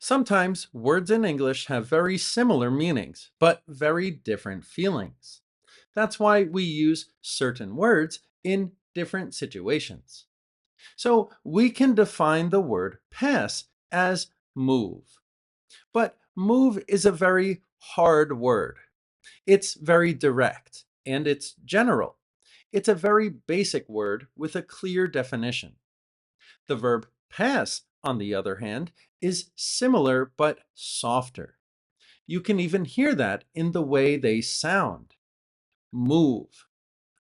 Sometimes words in English have very similar meanings, but very different feelings. That's why we use certain words in different situations. So we can define the word pass as move. But move is a very hard word. It's very direct and it's general. It's a very basic word with a clear definition. The verb pass, on the other hand, is similar but softer. You can even hear that in the way they sound. Move,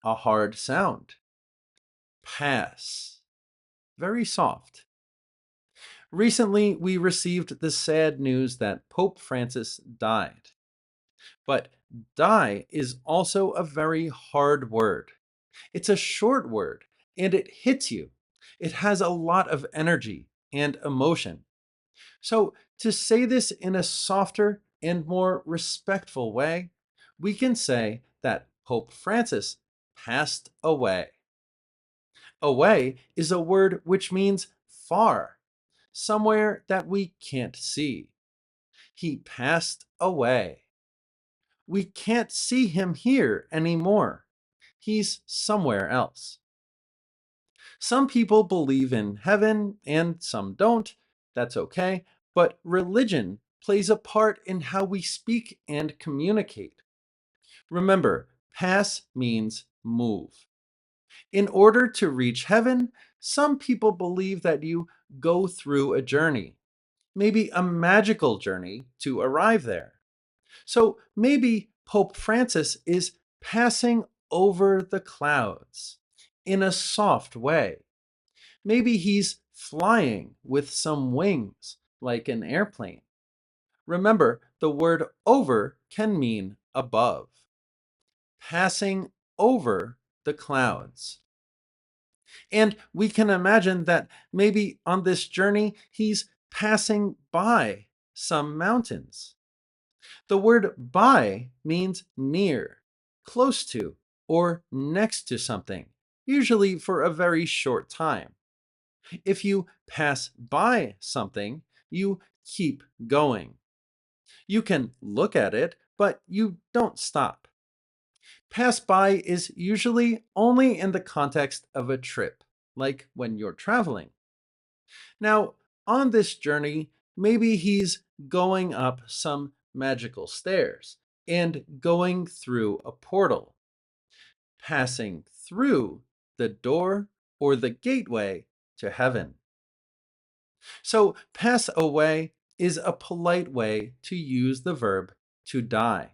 a hard sound. Pass, very soft. Recently, we received the sad news that Pope Francis died. But die is also a very hard word. It's a short word and it hits you. It has a lot of energy and emotion. So, to say this in a softer and more respectful way, we can say that Pope Francis passed away. Away is a word which means far, somewhere that we can't see. He passed away. We can't see him here anymore. He's somewhere else. Some people believe in heaven and some don't. That's okay. But religion plays a part in how we speak and communicate. Remember, pass means move. In order to reach heaven, some people believe that you go through a journey, maybe a magical journey to arrive there. So maybe Pope Francis is passing over the clouds in a soft way. Maybe he's flying with some wings, like an airplane. Remember, the word over can mean above. Passing over the clouds. And we can imagine that maybe on this journey, he's passing by some mountains. The word by means near, close to, or next to something, usually for a very short time. If you pass by something, you keep going. You can look at it, but you don't stop. Pass by is usually only in the context of a trip, like when you're traveling. Now, on this journey, maybe he's going up some magical stairs and going through a portal, passing through the door or the gateway to heaven. So, pass away is a polite way to use the verb to die.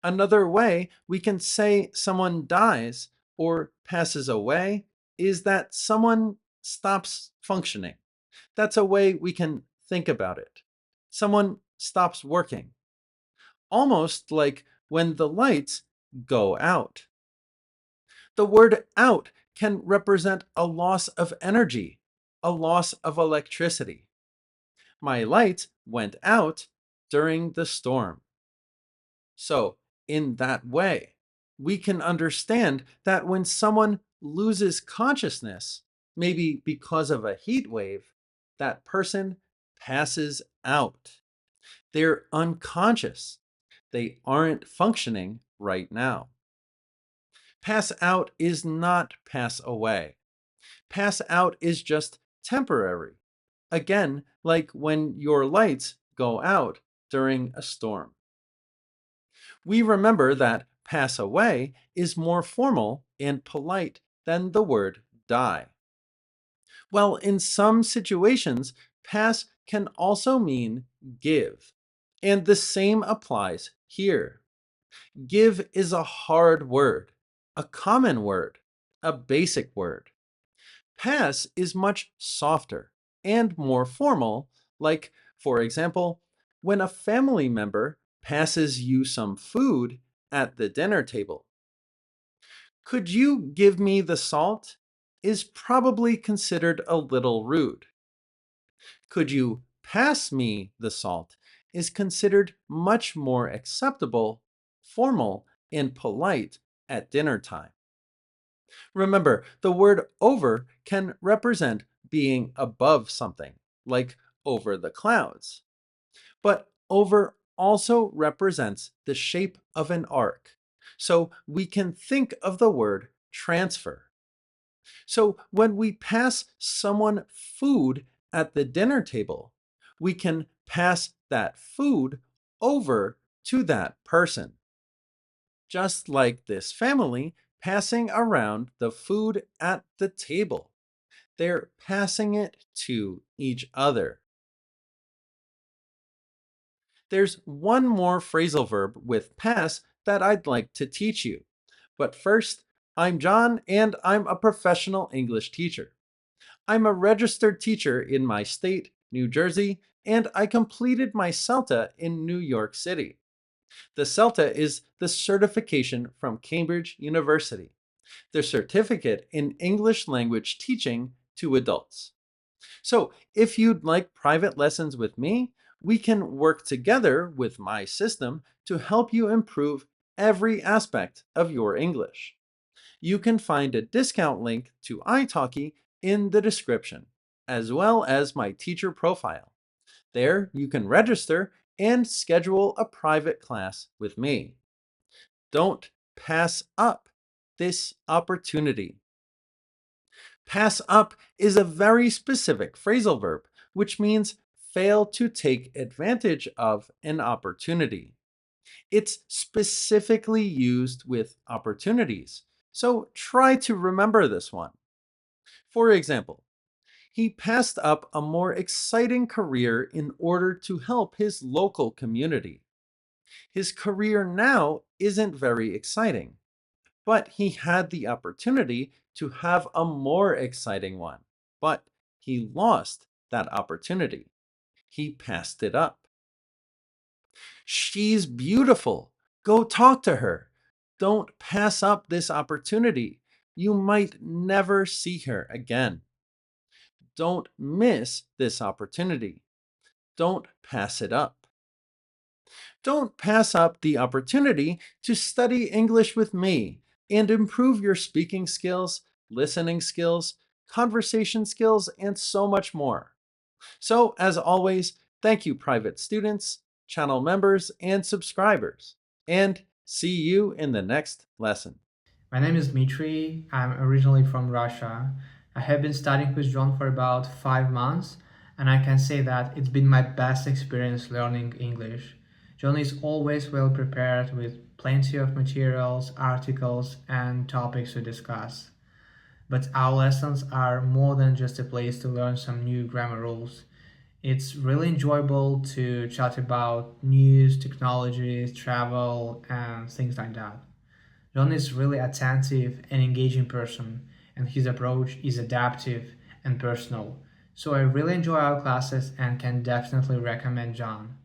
Another way we can say someone dies or passes away is that someone stops functioning. That's a way we can think about it. Someone stops working, almost like when the lights go out. The word out can represent a loss of energy, a loss of electricity. My lights went out during the storm. So, in that way, we can understand that when someone loses consciousness, maybe because of a heat wave, that person passes out. They're unconscious. They aren't functioning right now. Pass out is not pass away. Pass out is just temporary. Again, like when your lights go out during a storm. We remember that pass away is more formal and polite than the word die. Well, in some situations, pass can also mean give, and the same applies here. Give is a hard word, a common word, a basic word. Pass is much softer and more formal, like, for example, when a family member passes you some food at the dinner table. Could you give me the salt? Is probably considered a little rude. Could you pass me the salt? Is considered much more acceptable, formal, and polite at dinner time. Remember, the word over can represent being above something, like over the clouds. But over also represents the shape of an arc. So we can think of the word transfer. So when we pass someone food at the dinner table, we can pass that food over to that person. Just like this family passing around the food at the table. They're passing it to each other. There's one more phrasal verb with pass that I'd like to teach you. But first, I'm John and I'm a professional English teacher. I'm a registered teacher in my state, New Jersey, and I completed my CELTA in New York City. The CELTA is the certification from Cambridge University, the certificate in English language teaching to adults. So, if you'd like private lessons with me, we can work together with my system to help you improve every aspect of your English. You can find a discount link to italki in the description, as well as my teacher profile. There, you can register and schedule a private class with me. Don't pass up this opportunity. Pass up is a very specific phrasal verb, which means fail to take advantage of an opportunity. It's specifically used with opportunities, so try to remember this one. For example, he passed up a more exciting career in order to help his local community. His career now isn't very exciting, but he had the opportunity to have a more exciting one. But he lost that opportunity. He passed it up. She's beautiful. Go talk to her. Don't pass up this opportunity. You might never see her again. Don't miss this opportunity. Don't pass it up. Don't pass up the opportunity to study English with me and improve your speaking skills, listening skills, conversation skills, and so much more. So, as always, thank you, private students, channel members, and subscribers. And see you in the next lesson. My name is Dmitry. I'm originally from Russia. I have been studying with John for about 5 months, and I can say that it's been my best experience learning English. John is always well prepared with plenty of materials, articles, and topics to discuss. But our lessons are more than just a place to learn some new grammar rules. It's really enjoyable to chat about news, technology, travel, and things like that. John is really attentive and engaging person, and his approach is adaptive and personal. So I really enjoy our classes and can definitely recommend John.